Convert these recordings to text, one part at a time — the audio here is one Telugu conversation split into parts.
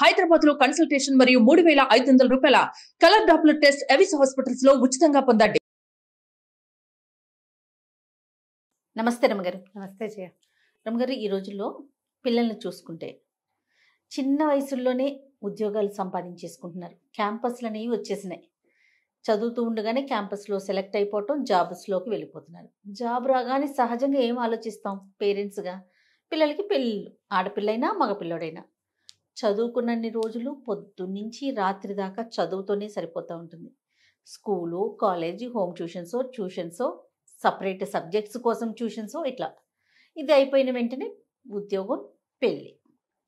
హైదరాబాద్ లో కన్సల్టేషన్ మరియు 3,500 రూపాయల colour Doppler test Avis hospitals లో ఉచితంగా పొందండి. నమస్తే రమగారు. నమస్తే జయ. రమగారు, ఈ రోజుల్లో పిల్లల్ని చూసుకుంటే చిన్న వయసుల్లోనే ఉద్యోగాలు సంపాదించేసుకుంటున్నారు. క్యాంపస్లు అనేవి వచ్చేసినాయి. చదువుతూ ఉండగానే క్యాంపస్లో సెలెక్ట్ అయిపోవటం, జాబ్స్లోకి వెళ్ళిపోతున్నారు. జాబ్ రాగానే సహజంగా ఏం ఆలోచిస్తాం పేరెంట్స్గా? పిల్లలకి పెళ్ళిళ్ళు, ఆడపిల్లైనా మగపిల్లడైనా. చదువుకున్నన్ని రోజులు పొద్దున్నుంచి రాత్రి దాకా చదువుతోనే సరిపోతూ ఉంటుంది. స్కూలు, కాలేజీ, హోమ్ ట్యూషన్సో సపరేట్ సబ్జెక్ట్స్ కోసం ట్యూషన్సో ఇట్లా. ఇది అయిపోయిన వెంటనే ఉద్యోగం, పెళ్ళి,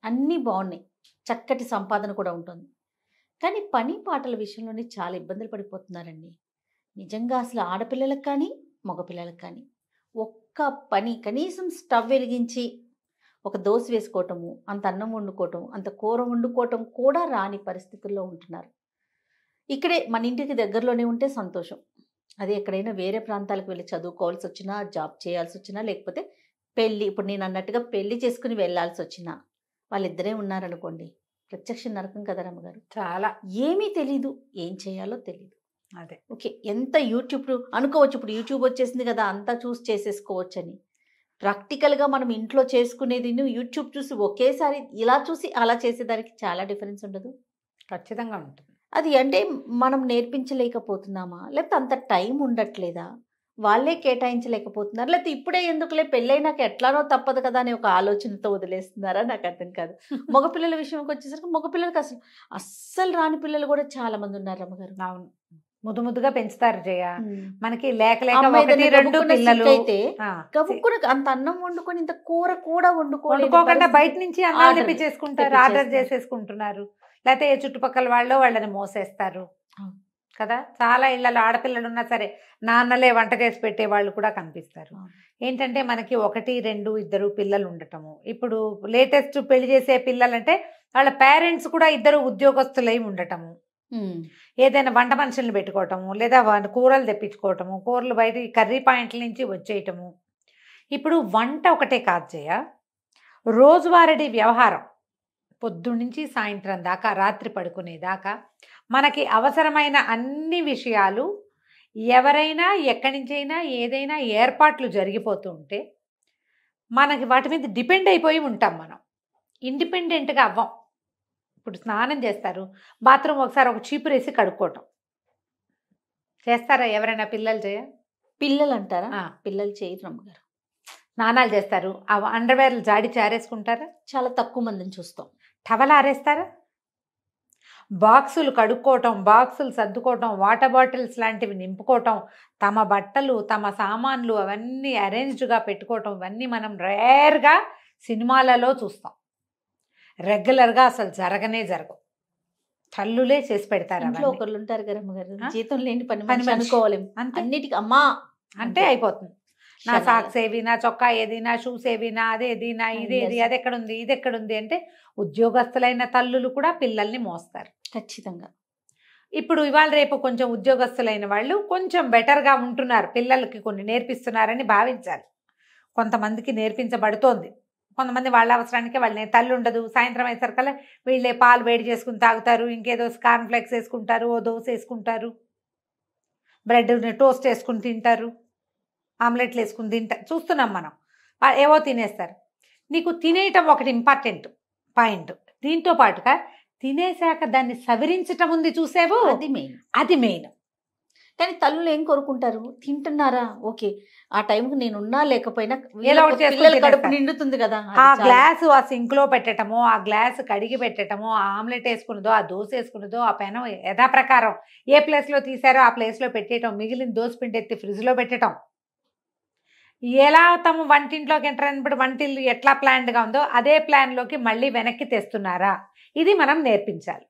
అన్నీ బాగున్నాయి. చక్కటి సంపాదన కూడా ఉంటుంది. కానీ పని పాటల విషయంలోనే చాలా ఇబ్బందులు పడిపోతున్నారండి. నిజంగా అసలు ఆడపిల్లలకు కానీ మగపిల్లలకు కానీ ఒక్క పని, కనీసం స్టవ్ వెలిగించి ఒక దోశ వేసుకోవటము, అంత అన్నం వండుకోవటం, అంత కూర వండుకోవటం కూడా రాని పరిస్థితుల్లో ఉంటున్నారు. ఇక్కడే మన ఇంటికి దగ్గరలోనే ఉంటే సంతోషం. అది ఎక్కడైనా వేరే ప్రాంతాలకు వెళ్ళి చదువుకోవాల్సి వచ్చినా, జాబ్ చేయాల్సి వచ్చినా, లేకపోతే పెళ్ళి, ఇప్పుడు నేను అన్నట్టుగా పెళ్ళి చేసుకుని వెళ్ళాల్సి వచ్చినా, వాళ్ళిద్దరే ఉన్నారనుకోండి, ప్రత్యక్ష నరకం కదా రమ్మగారు. చాలా ఏమీ తెలీదు, ఏం చేయాలో తెలీదు. అదే ఓకే, ఎంత యూట్యూబ్ అనుకోవచ్చు, ఇప్పుడు యూట్యూబ్ వచ్చేసింది కదా, అంతా చూసి చేసేసుకోవచ్చు అని. ప్రాక్టికల్గా మనం ఇంట్లో చేసుకునేది యూట్యూబ్ చూసి ఒకేసారి ఇలా చూసి అలా చేసేదానికి చాలా డిఫరెన్స్ ఉండదు? ఖచ్చితంగా ఉంటుంది. అది అంటే మనం నేర్పించలేకపోతున్నామా, లేకపోతే అంత టైం ఉండట్లేదా, వాళ్ళే కేటాయించలేకపోతున్నారు, లేకపోతే ఇప్పుడే ఎందుకులే పెళ్ళైనాక ఎట్లానో తప్పదు కదా అనే ఒక ఆలోచనతో వదిలేస్తున్నారా? నాకు అర్థం కాదు. మగపిల్లల విషయంకి వచ్చేసరికి మగపిల్లలకి అస్సలు రాని పిల్లలు కూడా చాలా మంది ఉన్నారు రమ్మగారు. అవును, ముద్దుగా పెంచుతారు జయ. మనకి అమ్మాయి ఒకటి రెండు పిల్లలు అయితే గబుక్కున అంత అన్నం వండుకొని ఇంత కూర కూడా వండుకోకుండా బయట నుంచి అన్నం ఆర్డర్ తెప్పించేసుకుంటారు, ఆర్డర్ చేసేసుకుంటున్నారు. లేకపోతే ఏ చుట్టుపక్కల వాళ్ళు వాళ్ళని మోసేస్తారు కదా. చాలా ఇళ్లలో ఆడపిల్లలు ఉన్నా సరే నాన్నలే వంట చేసి పెట్టే వాళ్ళు కూడా కనిపిస్తారు. ఏంటంటే మనకి 1, 2, 2 పిల్లలు ఉండటము. ఇప్పుడు లేటెస్ట్ పెళ్లి చేసే పిల్లలంటే వాళ్ళ పేరెంట్స్ కూడా 2 ఉద్యోగస్తులై ఉండటము. ఏదైనా వంట మనుషుల్ని పెట్టుకోవటము, లేదా కూరలు తెప్పించుకోవటము, కూరలు బయట కర్రీ పాయింట్ల నుంచి వచ్చేయటము. ఇప్పుడు వంట ఒకటే కాదు జయ, రోజువారీ వ్యవహారం పొద్దున్నుంచి సాయంత్రం దాకా, రాత్రి పడుకునేదాకా మనకి అవసరమైన అన్ని విషయాలు ఎవరైనా ఎక్కడి నుంచైనా ఏదైనా ఏర్పాట్లు జరిగిపోతూ ఉంటే మనకి వాటి మీద డిపెండ్ అయిపోయి ఉంటాం. మనం ఇండిపెండెంట్గా అవ్వం. ఇప్పుడు స్నానం చేస్తారు, బాత్రూమ్ ఒకసారి ఒక చీపురు వేసి కడుక్కోవటం చేస్తారా ఎవరైనా? పిల్లలు పిల్లలు అంటారా? పిల్లలు చేయరు అమ్మగారు. స్నానాలు చేస్తారు, ఆ అండర్వేర్లు జాడి చారేసుకుంటారా? చాలా తక్కువ మందిని చూస్తాం. టవల్ ఆరేస్తారా? బాక్సులు కడుక్కోవటం, బాక్సులు సర్దుకోవటం, వాటర్ బాటిల్స్ లాంటివి నింపుకోవటం, తమ బట్టలు, తమ సామాన్లు అవన్నీ అరేంజ్డ్గా పెట్టుకోవటం, ఇవన్నీ మనం రేర్గా సినిమాలలో చూస్తాం. రెగ్యులర్గా అసలు జరగవు. తల్లులే చేసి పెడతారు. ఇంట్లో ఒకళ్ళు ఉంటారు కదా అమ్మగారు, జీతం లేని పని మనిషి అనుకోవాలి, అన్నిటికీ అమ్మా అంటే అయిపోతుంది. నా సాక్స్ ఏవి, నా చొక్కా ఏది, నా షూస్ ఏవి, నా అదేది, నా ఇదేది, అది ఎక్కడుంది, ఇది ఎక్కడుంది అంటే ఉద్యోగస్తులైన తల్లులు కూడా పిల్లల్ని మోస్తారు ఖచ్చితంగా. ఇప్పుడు ఇవాళ రేపు కొంచెం ఉద్యోగస్తులైన వాళ్ళు కొంచెం బెటర్గా ఉంటున్నారు, పిల్లలకి కొన్ని నేర్పిస్తున్నారని భావించాలి. కొంతమందికి నేర్పించబడుతోంది, కొంతమంది వాళ్ళ అవసరానికి వాళ్ళని. తల్లి ఉండదు, సాయంత్రం అయ్యేసరికల్లా వీళ్ళే పాలు వేడి చేసుకుని తాగుతారు, ఇంకేదో కార్న్ఫ్లెక్స్ వేసుకుంటారు, ఓ దోశ వేసుకుంటారు, బ్రెడ్ టోస్ట్ వేసుకుని తింటారు, ఆమ్లెట్లు వేసుకుని తింటారు, చూస్తున్నాం మనం. ఏవో తినేస్తారు. నీకు తినేయటం ఒకటి ఇంపార్టెంట్ పాయింట్. దీంతో పాటుగా తినేశాక దాన్ని సవరించటం ఉంది చూసావు, అది మెయిన్. కానీ తల్లులు ఏం కోరుకుంటారు? తింటున్నారా, ఓకే, ఆ టైంకి నేనున్నా లేకపోయినా కడుపు నిండుతుంది కదా. ఆ గ్లాసు ఆ సింక్ లో పెట్టటము, ఆ గ్లాస్ కడిగి పెట్టటము, ఆ ఆమ్లెట్ వేసుకున్నదో, ఆ దోశ వేసుకున్నదో, ఆ పెనం యథాప్రకారం ఏ ప్లేస్లో తీసారో ఆ ప్లేస్లో పెట్టేయటం, మిగిలిన దోశ పిండి ఎత్తి ఫ్రిడ్జ్లో పెట్టడం. ఎలా తమ వంటింట్లోకి ఎంటర్ అయినప్పుడు వంటిల్లు ఎట్లా ప్లాన్డ్గా ఉందో అదే ప్లాన్లోకి మళ్ళీ వెనక్కి తెస్తున్నారా, ఇది మనం నేర్పించాలి.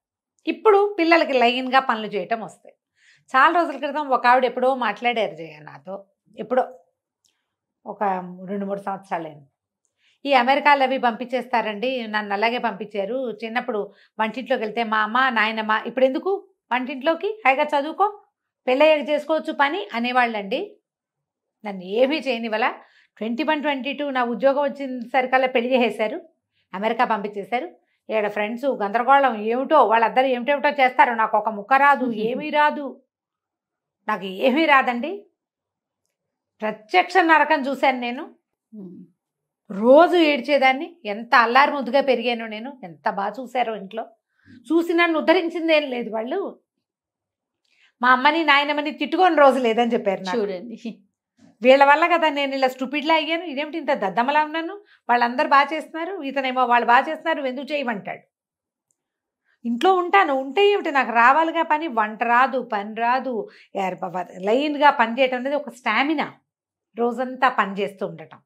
ఇప్పుడు పిల్లలకి లైన్గా పనులు చేయటం వస్తాయి. చాలా రోజుల క్రితం ఒక ఆవిడ ఎప్పుడో మాట్లాడారు జయ నాతో, ఎప్పుడో ఒక 2-3 సంవత్సరాలైంది. ఈ అమెరికాలో అవి పంపించేస్తారండి, నన్ను అలాగే పంపించారు. చిన్నప్పుడు వంటింట్లోకి వెళ్తే మా అమ్మ నాయనమ్మ ఇప్పుడు ఎందుకు వంటింట్లోకి, హాయిగా చదువుకో, పెళ్ళయ్యాక చేసుకోవచ్చు పని అనేవాళ్ళండి. నన్ను ఏమీ చేయనివల్ల 21, 22 నా ఉద్యోగం వచ్చిన సరికల్లా పెళ్లి చేసేశారు, అమెరికా పంపించేశారు. ఏడ ఫ్రెండ్స్ గందరగోళం ఏమిటో, వాళ్ళందరూ ఏమిటేమిటో చేస్తారు. నాకు ఒక ముక్క రాదు, ఏమీ రాదు, నాకు ఏమీ రాదండి. ప్రత్యక్ష నరకం చూశాను నేను. రోజు ఏడ్చేదాన్ని. ఎంత అల్లారి ముద్దుగా పెరిగాను నేను. ఎంత బాగా చూశారో ఇంట్లో. చూసి నన్ను ఉద్ధరించిందేం లేదు వాళ్ళు. మా అమ్మని నాయనమ్మని తిట్టుకొని రోజు లేదని చెప్పారు నాకు. చూడండి, వీళ్ళ వల్ల కదా నేను ఇలా స్టూపిడ్లా అయ్యాను. ఇదేమిటి ఇంత దద్దమ్మలా ఉన్నాను, వాళ్ళందరూ బాగా చేస్తున్నారు, ఇతనేమో వాళ్ళు బాగా చేస్తున్నారు, నువ్వు ఎందుకు చేయమంటాడు. ఇంట్లో ఉంటాను, ఉంటే ఏమిటి నాకు రావాలిగా పని. వంట రాదు, పని రాదు, లైన్గా పని చేయటం అనేది ఒక స్టామినా. రోజంతా పని చేస్తూ ఉండటం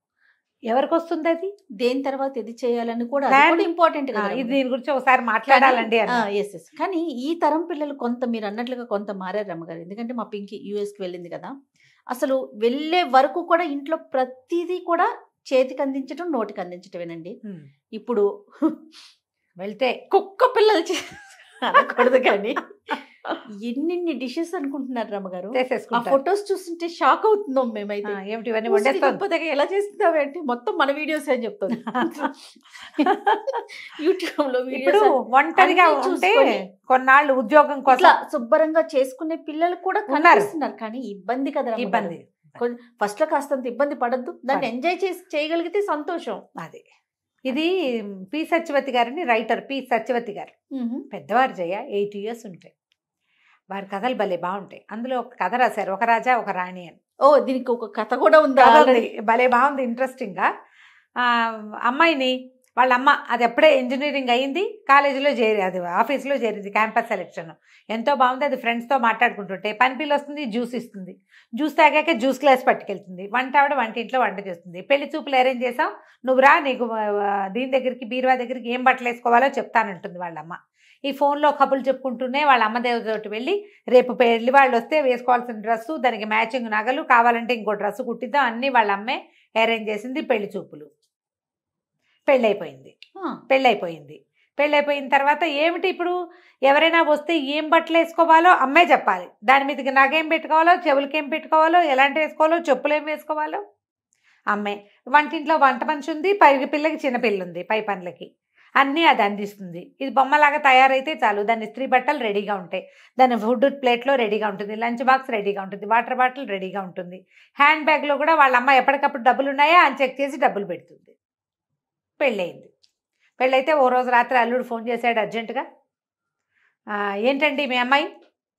ఎవరికి వస్తుంది అది? దేని తర్వాత ఇది చేయాలని కూడా ఇంపార్టెంట్ కదా. ఇది దీని గురించి ఒకసారి మాట్లాడాలండి. Yes yes. కానీ ఈ తరం పిల్లలు కొంత మీరు అన్నట్లుగా కొంత మారారు రమ్మగారు. ఎందుకంటే మా పింకి యూఎస్కి వెళ్ళింది కదా, అసలు వెళ్ళే వరకు కూడా ఇంట్లో ప్రతిదీ కూడా చేతికి అందించడం, నోటికి అందించటమేనండి. ఇప్పుడు వెళ్తే కుక్క పిల్లలు అనకూడదు కానీ ఎన్ని డిషెస్ అనుకుంటున్నారు రమ్మగారు. ఆ ఫొటోస్ చూస్తుంటే షాక్ అవుతున్నాం మేమైతే. ఏమిటి ఇవన్నీ వండేస్తాం, ఎలా చేస్తున్నావు అంటే మొత్తం మన వీడియోస్ అని చెప్తుంది. యూట్యూబ్ లో ఇప్పుడు ఒంటరిగా ఉంటే కొన్నాళ్ళు ఉద్యోగం కోసం శుభ్రంగా చేసుకునే పిల్లలు కూడా కనిపిస్తున్నారు. కానీ ఇబ్బంది కదా, ఇబ్బంది. ఫస్ట్ లో కాస్తంత ఇబ్బంది పడద్దు, దాన్ని ఎంజాయ్ చేసి చేయగలిగితే సంతోషం. అది ఇది పి సత్యవతి గారిని, రైటర్ పి సత్యవతి గారు. పెద్దవారు జయ 80 years ఉంటాయి. వారి కథలు భలే బాగుంటాయి. అందులో ఒక కథ రాశారు, ఒక రాజా ఒక రాణి అని. ఓ, దీనికి ఒక కథ కూడా ఉందా? భలే బాగుంది, ఇంట్రెస్టింగ్గా. అమ్మాయిని వాళ్ళ అమ్మ అది ఎప్పుడే ఇంజనీరింగ్ అయింది, కాలేజీలో చేరి అది ఆఫీస్లో చేరింది, క్యాంపస్ సెలెక్షన్. ఎంతో బాగుంది. అది ఫ్రెండ్స్తో మాట్లాడుకుంటుంటే పని పిల్ల వస్తుంది, జ్యూస్ ఇస్తుంది, జ్యూస్ తాగాక జ్యూస్ గ్లాస్ పట్టుకెళ్తుంది. వంట ఆవిడ వంటింట్లో వంట చేస్తుంది. పెళ్లి చూపులు అరేంజ్ చేసాం, నువ్వు రా, నీకు దీని దగ్గరికి బీరువా దగ్గరికి ఏం బట్టలు వేసుకోవాలో చెప్తానంటుంది వాళ్ళమ్మ. ఈ ఫోన్లో కబుర్లు చెప్పుకుంటూనే వాళ్ళ అమ్మ దేవతోటి వెళ్ళి రేపు పెళ్లి వాళ్ళు వస్తే వేసుకోవాల్సిన డ్రెస్సు, దానికి మ్యాచింగ్ నగలు, కావాలంటే ఇంకో డ్రెస్సు కుట్టిద్దాం, అన్నీ వాళ్ళ అమ్మే అరేంజ్ చేసింది. పెళ్లి చూపులు, పెళ్ళైపోయింది. పెళ్ళైపోయిన తర్వాత ఏమిటి ఇప్పుడు ఎవరైనా వస్తే ఏం బట్టలు వేసుకోవాలో అమ్మే చెప్పాలి. దాని మీదకి నగేం పెట్టుకోవాలో, చెవులకి ఏం పెట్టుకోవాలో, ఎలాంటి వేసుకోవాలో, చెప్పులు ఏం వేసుకోవాలో అమ్మే. వంటింట్లో వంట మనిషి ఉంది, పై పిల్లకి చిన్నపిల్ల ఉంది, పై పనులకి అన్నీ అది అందిస్తుంది. ఇది బొమ్మలాగా తయారైతే చాలు, దాని ఇస్త్రీ బట్టలు రెడీగా ఉంటాయి, దాని ఫుడ్ ప్లేట్లో రెడీగా ఉంటుంది, లంచ్ బాక్స్ రెడీగా ఉంటుంది, వాటర్ బాటిల్ రెడీగా ఉంటుంది, హ్యాండ్ బ్యాగ్లో కూడా వాళ్ళ అమ్మ ఎప్పటికప్పుడు డబ్బులు ఉన్నాయా అని చెక్ చేసి డబ్బులు పెడుతుంది. పెళ్ళయింది. పెళ్ళైతే ఓ రోజు రాత్రి అల్లుడు ఫోన్ చేశాడు అర్జెంటుగా. ఏంటండి మీ అమ్మాయి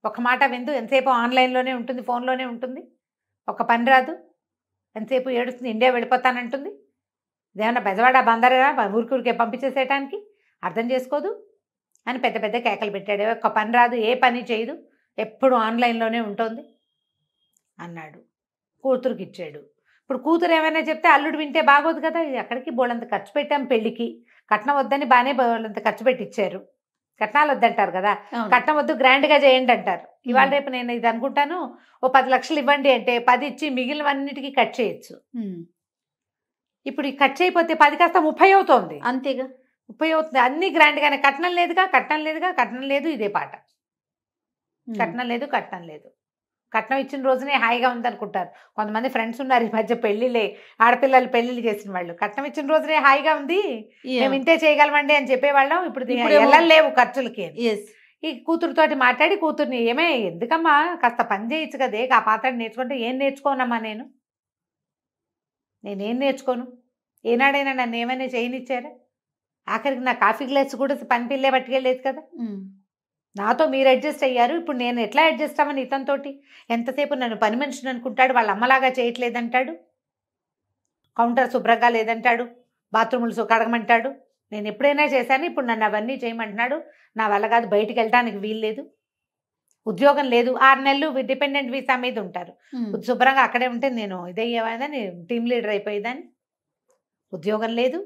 ఒక మాట విందు, ఎంతసేపు ఆన్లైన్లోనే ఉంటుంది, ఫోన్లోనే ఉంటుంది, ఒక పని రాదు, ఎంతసేపు ఏడుస్తుంది, ఇండియా వెళ్ళిపోతానంటుంది, ఇదేమన్నా బెజవాడ బందరా ఊరికే పంపించేసేయటానికి, అర్థం చేసుకోదు అని పెద్ద పెద్ద కేకలు పెట్టాడు. ఒక పని రాదు, ఏ పని చేయదు, ఎప్పుడు ఆన్లైన్లోనే ఉంటుంది అన్నాడు. కూతురుకి ఇచ్చాడు. ఇప్పుడు కూతురు ఏమైనా చెప్తే అల్లుడు వింటే బాగోదు కదా. ఎక్కడికి బోళ్ళంత ఖర్చు పెట్టాం పెళ్ళికి, కట్నం వద్దని బాగానే బోళ్ళంత ఖర్చు పెట్టించారు. కట్నాలు వద్దంటారు కదా, కట్నం వద్దు గ్రాండ్గా చేయండి అంటారు. ఇవాళ రేపు నేను ఇది అనుకుంటాను, ఓ 10 లక్షలు ఇవ్వండి అంటే 10 ఇచ్చి మిగిలినవన్నిటికీ కట్ చేయొచ్చు. ఇప్పుడు ఈ కట్ చేయకపోతే 10 కాస్త 30 అవుతోంది. అంతేగా, 30 అవుతుంది. అన్ని గ్రాండ్గానే. కట్నం లేదుగా, కట్నం లేదుగా, కట్నం లేదు, ఇదే పాట. కట్నం లేదు, కట్నం లేదు. కట్నం ఇచ్చిన రోజునే హాయిగా ఉందనుకుంటారు కొంతమంది ఫ్రెండ్స్ ఉన్నారు ఈ మధ్య, పెళ్ళిళ్ళే ఆడపిల్లలు పెళ్ళిళ్ళు చేసిన వాళ్ళు. కట్నం ఇచ్చిన రోజునే హాయిగా ఉంది, మేము ఇంతే చేయగలమండి అని చెప్పేవాళ్ళం. ఇప్పుడు వెళ్ళలేవు ఖర్చులకి. ఈ కూతురుతోటి మాట్లాడి కూతుర్ని, ఏమే ఎందుకమ్మా కాస్త పని చేయొచ్చు కదే, ఆ పాత్ర నేర్చుకుంటే. ఏం నేర్చుకోనమ్మా నేనేం నేర్చుకోను, ఏనాడైనా నన్ను ఏమైనా చేయనిచ్చారా? ఆఖరికి నా కాఫీ గ్లాస్ కూడా పని పిల్లే పట్టుకెళ్ళలేదు కదా. నాతో మీరు అడ్జస్ట్ అయ్యారు, ఇప్పుడు నేను ఎట్లా అడ్జస్ట్ అవ్వను ఇతనితోటి? ఎంతసేపు నన్ను పని మనిషిని అనుకుంటాడు, వాళ్ళ అమ్మలాగా చేయట్లేదంటాడు, కౌంటర్ శుభ్రంగా లేదంటాడు, బాత్రూములు కడగమంటాడు. నేను ఎప్పుడైనా చేశాను, ఇప్పుడు నన్ను అవన్నీ చేయమంటున్నాడు. నా వల్ల కాదు, బయటికి వెళ్ళడానికి వీలు లేదు, ఉద్యోగం లేదు, 6 నెలలు డిపెండెంట్ వీసా మీద ఉంటారు. శుభ్రంగా అక్కడే ఉంటే నేను ఇదయ్యేవాదని, టీమ్ లీడర్ అయిపోయేదాన్ని. ఉద్యోగం లేదు,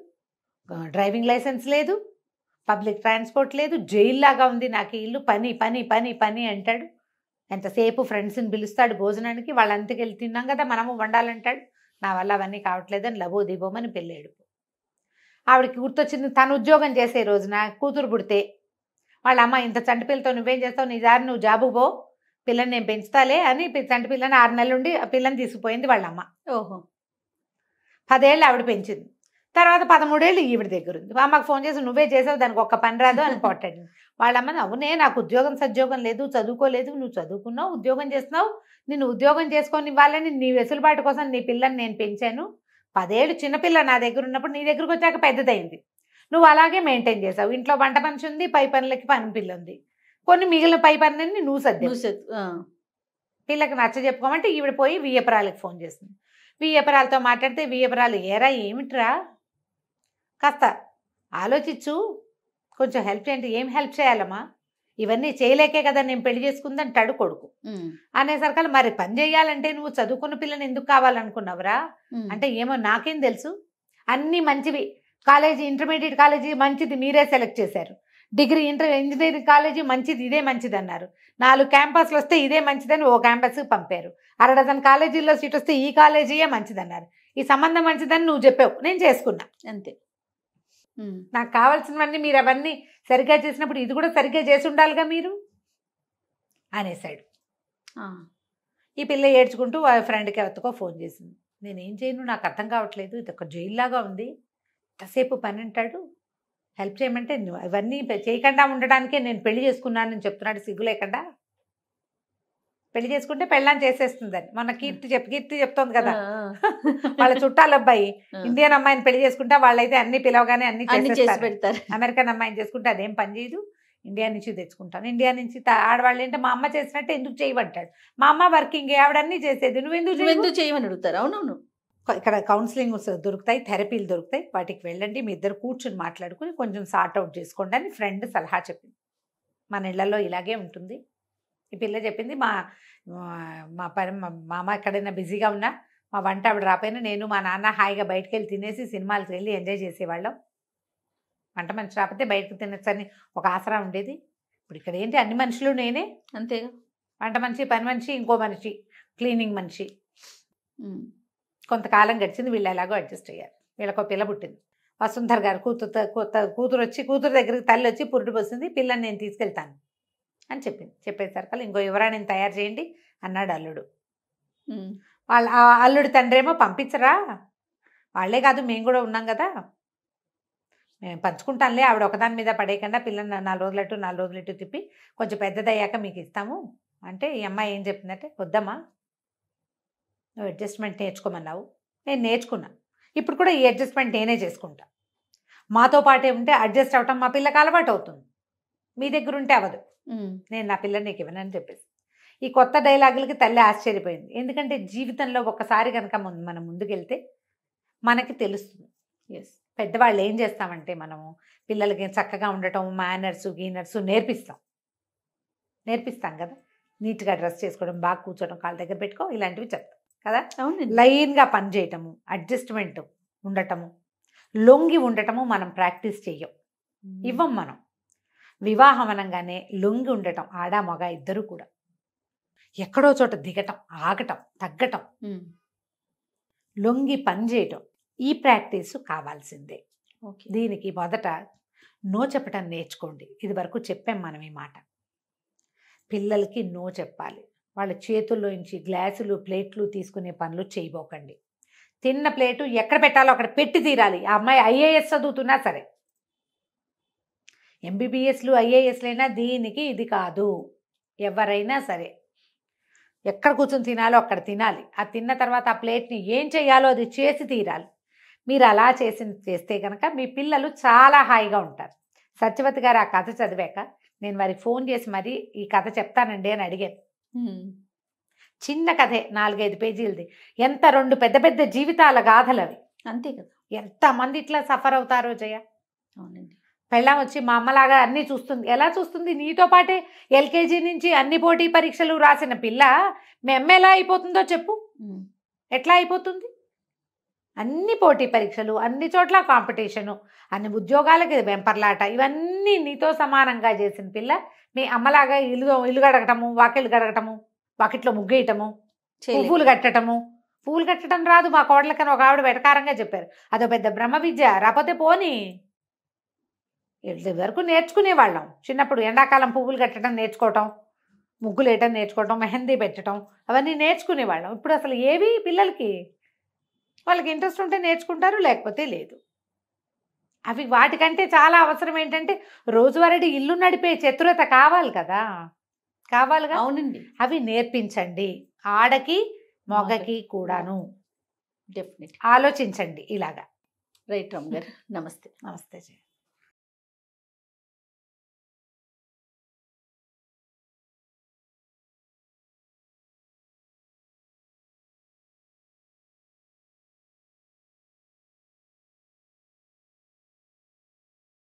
డ్రైవింగ్ లైసెన్స్ లేదు, పబ్లిక్ ట్రాన్స్పోర్ట్ లేదు, జైల్లాగా ఉంది నాకు ఇల్లు, పని పని పని పని అంటాడు. ఎంతసేపు ఫ్రెండ్స్ని పిలుస్తాడు భోజనానికి, వాళ్ళంతకి వెళ్ళి తిన్నాం కదా మనము వండాలంటాడు. నా వల్ల అవన్నీ కావట్లేదని లబో దిబోమని పెళ్ళాడు. ఆవిడకి గుర్తొచ్చింది, తను ఉద్యోగం చేసే రోజున కూతురు పుడితే వాళ్ళ అమ్మ, ఇంత చంటి పిల్లతో నువ్వేం చేస్తావు, నీ దారి నువ్వు జాబుకు పో, పిల్లని నేను పెంచుతాలే అని చంటి పిల్లని 6 నెలలు ఉండి ఆ పిల్లని తీసుకుపోయింది వాళ్ళమ్మ. 10 ఏళ్ళు ఆవిడ పెంచింది. తర్వాత 13 ఏళ్ళు ఈవిడ దగ్గర ఉంది. అమ్మకు ఫోన్ చేసి నువ్వే చేసావు, దానికి ఒక్క పని రాదు అని పోటాడు. వాళ్ళమ్మని అవునే నాకు ఉద్యోగం సద్యోగం లేదు, చదువుకోలేదు, నువ్వు చదువుకున్నావు, ఉద్యోగం చేస్తున్నావు, నిన్ను ఉద్యోగం చేసుకొని ఇవ్వాలని నీ వెసులుబాటు కోసం నీ పిల్లని నేను పెంచాను. 10 ఏళ్ళు చిన్నపిల్ల నా దగ్గర ఉన్నప్పుడు నీ దగ్గరకు వచ్చాక పెద్దదైంది. నువ్వు అలాగే మెయింటైన్ చేసావు. ఇంట్లో వంట మనిషి ఉంది, పై పనులకి పని పిల్ల ఉంది, కొన్ని మిగిలిన పై పనులన్నీ నువ్వు సర్దావు. పిల్లకి నచ్చ చెప్పుకోమంటే ఈవిడ పోయి వియ్యపురాలకి ఫోన్ చేసింది. వియ్యపురాలతో మాట్లాడితే వియ్యపురాలు ఏరా ఏమిట్రా కాస్త ఆలోచించు, కొంచెం హెల్ప్ చేయండి. ఏం హెల్ప్ చేయాలమ్మా, ఇవన్నీ చేయలేకే కదా నేను పెళ్లి చేసుకుందంటాడు కొడుకు. అనేసరికల్ మరి పని చేయాలంటే నువ్వు చదువుకున్న పిల్లని ఎందుకు కావాలనుకున్నావురా అంటే ఏమో నాకేం తెలుసు, అన్నీ మంచివి, కాలేజీ ఇంటర్మీడియట్ కాలేజీ మంచిది మీరే సెలెక్ట్ చేశారు, డిగ్రీ ఇంజనీరింగ్ కాలేజీ మంచిది, ఇదే మంచిది అన్నారు, 4 క్యాంపస్లు వస్తే ఇదే మంచిదని ఓ క్యాంపస్కి పంపారు, 6 డజన్ కాలేజీల్లో సీట్ వస్తే ఈ కాలేజీయే మంచిదన్నారు, ఈ సంబంధం మంచిదని నువ్వు చెప్పావు, నేను చేసుకున్నా అంతే. నాకు కావాల్సినవన్నీ మీరు అవన్నీ సరిగ్గా చేసినప్పుడు ఇది కూడా సరిగ్గా చేసి ఉండాలిగా మీరు అనేసాడు. ఈ పిల్ల ఏడ్చుకుంటూ వాళ్ళ ఫ్రెండ్కి ఎవరికో ఫోన్ చేసింది. నేనేం చేయను, నాకు అర్థం కావట్లేదు, ఇది ఒక జైల్లాగా ఉంది, ఎంతసేపు పని అంటాడు, హెల్ప్ చేయమంటే ఇవన్నీ చేయకుండా ఉండడానికే నేను పెళ్లి చేసుకున్నానని చెప్తున్నాడు సిగ్గు లేకుండా. పెళ్లి చేసుకుంటే పెళ్ళాన్ని చేసేస్తుందని మొన్న కీర్తి చెప్తోంది కదా, వాళ్ళ చుట్టాల అబ్బాయి ఇండియన్ అమ్మాయిని పెళ్లి చేసుకుంటే వాళ్ళైతే అన్ని పిలవగానే అన్ని చేసి పెడతారు, అమెరికన్ అమ్మాయిని చేసుకుంటే అదేం పని చేయదు, ఇండియా నుంచి తెచ్చుకుంటాను, ఇండియా నుంచి ఆడవాళ్ళు ఏంటంటే మా అమ్మ చేసినట్టే ఎందుకు చేయమంటాడు, మా అమ్మ వర్కింగ్ ఆవిడన్నీ చేసేది, నువ్వు ఎందుకు చేయమని అడుగుతారు. అవునవును, ఇక్కడ కౌన్సిలింగ్ దొరుకుతాయి, థెరపీలు దొరుకుతాయి, వాటికి వెళ్ళండి, మీ ఇద్దరు కూర్చుని మాట్లాడుకుని కొంచెం సార్ట్ అవుట్ చేసుకోండి అని ఫ్రెండ్ సలహా చెప్పింది. మన ఇళ్లలో ఇలాగే ఉంటుంది. ఈ పిల్ల చెప్పింది మా అమ్మ ఎక్కడైనా బిజీగా ఉన్నా మా వంట ఆవిడ రాపోయినా నేను మా నాన్న హాయిగా బయటకు వెళ్ళి తినేసి సినిమాలకు వెళ్ళి ఎంజాయ్ చేసేవాళ్ళం, వంట మనిషి రాకపోతే బయటకు తినచ్చని ఒక ఆసరా ఉండేది. ఇప్పుడు ఇక్కడ ఏంటి అన్ని మనుషులు నేనే అంతేగా, వంట మనిషి, పని మనిషి, ఇంకో మనిషి, క్లీనింగ్ మనిషి. కొంతకాలం గడిచింది, వీళ్ళు ఎలాగో అడ్జస్ట్ అయ్యారు. వీళ్ళకో పిల్ల పుట్టింది. వసుంధర గారు కూతురు దగ్గరికి తల్లి వచ్చి పురుడు పోసింది, పిల్లని నేను తీసుకెళ్తాను అని చెప్పింది. చెప్పేసరికి ఇంకో యువరాణిని తయారు చేయండి అన్నాడు అల్లుడు. వాళ్ళ అల్లుడు తండ్రి ఏమో పంపించరా, వాళ్ళే కాదు మేము కూడా ఉన్నాం కదా, మేము పంచుకుంటానులే, ఆవిడ ఒకదాని మీద పడేయకుండా పిల్లని 4 రోజులు తిప్పి కొంచెం పెద్దదయ్యాక మీకు ఇస్తాము అంటే, ఈ అమ్మాయి ఏం చెప్పిందంటే వద్దమ్మా, నువ్వు అడ్జస్ట్మెంట్ నేర్చుకోమన్నావు, నేను నేర్చుకున్నా, ఇప్పుడు కూడా ఈ అడ్జస్ట్మెంట్ నేనే చేసుకుంటా, మాతో పాటే ఉంటే అడ్జస్ట్ అవటం మా పిల్లకి అలవాటు అవుతుంది, మీ దగ్గర ఉంటే అవ్వదు, నేను నా పిల్లని నీకు ఇవ్వనని చెప్పేసి. ఈ కొత్త డైలాగులకి తల్లి ఆశ్చర్యపోయింది. ఎందుకంటే జీవితంలో ఒకసారి కనుక మనం ముందుకెళ్తే మనకి తెలుస్తుంది. పెద్దవాళ్ళు ఏం చేస్తామంటే మనము పిల్లలకి చక్కగా ఉండటం, మేనర్సు గీనర్సు నేర్పిస్తాం కదా, నీట్గా డ్రెస్ చేసుకోవడం, బాగా కూర్చోవడం, కాళ్ళ దగ్గర పెట్టుకో, ఇలాంటివి చెప్తాం కదా. లైన్గా పని చేయటము, అడ్జస్ట్మెంట్ ఉండటము, లొంగి ఉండటము మనం ప్రాక్టీస్ చెయ్యం, ఇవ్వం మనం. వివాహం అనగానే లొంగి ఉండటం, ఆడ మగ ఇద్దరు కూడా ఎక్కడో చోట దిగటం, ఆగటం, తగ్గటం, లొంగి పని చేయటం, ఈ ప్రాక్టీసు కావాల్సిందే. దీనికి మొదట నో చెప్పటం నేర్చుకోండి. ఇది వరకు చెప్పాం మనం ఈ మాట. పిల్లలకి నో చెప్పాలి. వాళ్ళ చేతుల్లోంచి గ్లాసులు ప్లేట్లు తీసుకునే పనులు చేయబోకండి. తిన్న ప్లేటు ఎక్కడ పెట్టాలో అక్కడ పెట్టి తీరాలి. ఆ అమ్మాయి ఐఏఎస్ చదువుతున్నా సరే, ఎంబీబీఎస్లు ఐఏఎస్లైనా దీనికి ఇది కాదు. ఎవరైనా సరే ఎక్కడ కూర్చొని తినాలో అక్కడ తినాలి. ఆ తిన్న తర్వాత ఆ ప్లేట్ని ఏం చేయాలో అది చేసి తీరాలి. మీరు అలా చేస్తే కనుక మీ పిల్లలు చాలా హాయిగా ఉంటారు. సత్యవతి గారు ఆ కథ చదివాక నేను వారికి ఫోన్ చేసి మరి ఈ కథ చెప్తానండి అని అడిగాను. చిన్న కథే, 4-5 పేజీలది. ఎంత 2 పెద్ద పెద్ద జీవితాల గాథలు అవి. అంతే కదా, ఎంతమంది ఇట్లా సఫర్ అవుతారో జయ. అవునండి. పెళ్ళాం వచ్చి మా అమ్మలాగా అన్నీ చూస్తుంది. ఎలా చూస్తుంది? నీతో పాటే ఎల్కేజీ నుంచి అన్ని పోటీ పరీక్షలు రాసిన పిల్ల మీ అమ్మ ఎలా అయిపోతుందో చెప్పు. ఎట్లా అయిపోతుంది? అన్ని పోటీ పరీక్షలు, అన్ని చోట్ల కాంపిటీషను, అన్ని ఉద్యోగాలకి వెంపర్లాట, ఇవన్నీ నీతో సమానంగా చేసిన పిల్ల మీ అమ్మలాగా ఇల్లు గడగటము, వాకిళ్ళు గడగటము, వాకిట్లో ముగ్గేయటము, పువ్వులు కట్టడం రాదు మా కోడలకని ఒక ఆవిడ వెటకారంగా చెప్పారు. అదో పెద్ద బ్రహ్మ విద్య. రాకపోతే పోనీ, వరకు నేర్చుకునేవాళ్ళం చిన్నప్పుడు. ఎండాకాలం పువ్వులు కట్టడం నేర్చుకోవటం, ముగ్గులు వేయటం నేర్చుకోవటం, మెహందీ పెట్టడం, అవన్నీ నేర్చుకునేవాళ్ళం. ఇప్పుడు అసలు ఏవి పిల్లలకి, వాళ్ళకి ఇంట్రెస్ట్ ఉంటే నేర్చుకుంటారు, లేకపోతే లేదు. అవి వాటికంటే చాలా అవసరం ఏంటంటే రోజువారీ ఇల్లు నడిపే చతురత కావాలి కావాలిగా. అవునండి, అవి నేర్పించండి, ఆడకి మగకి కూడాను. డెఫినెట్. ఆలోచించండి ఇలాగా. రైట్ రామ్ గారు, నమస్తే. నమస్తే జయ.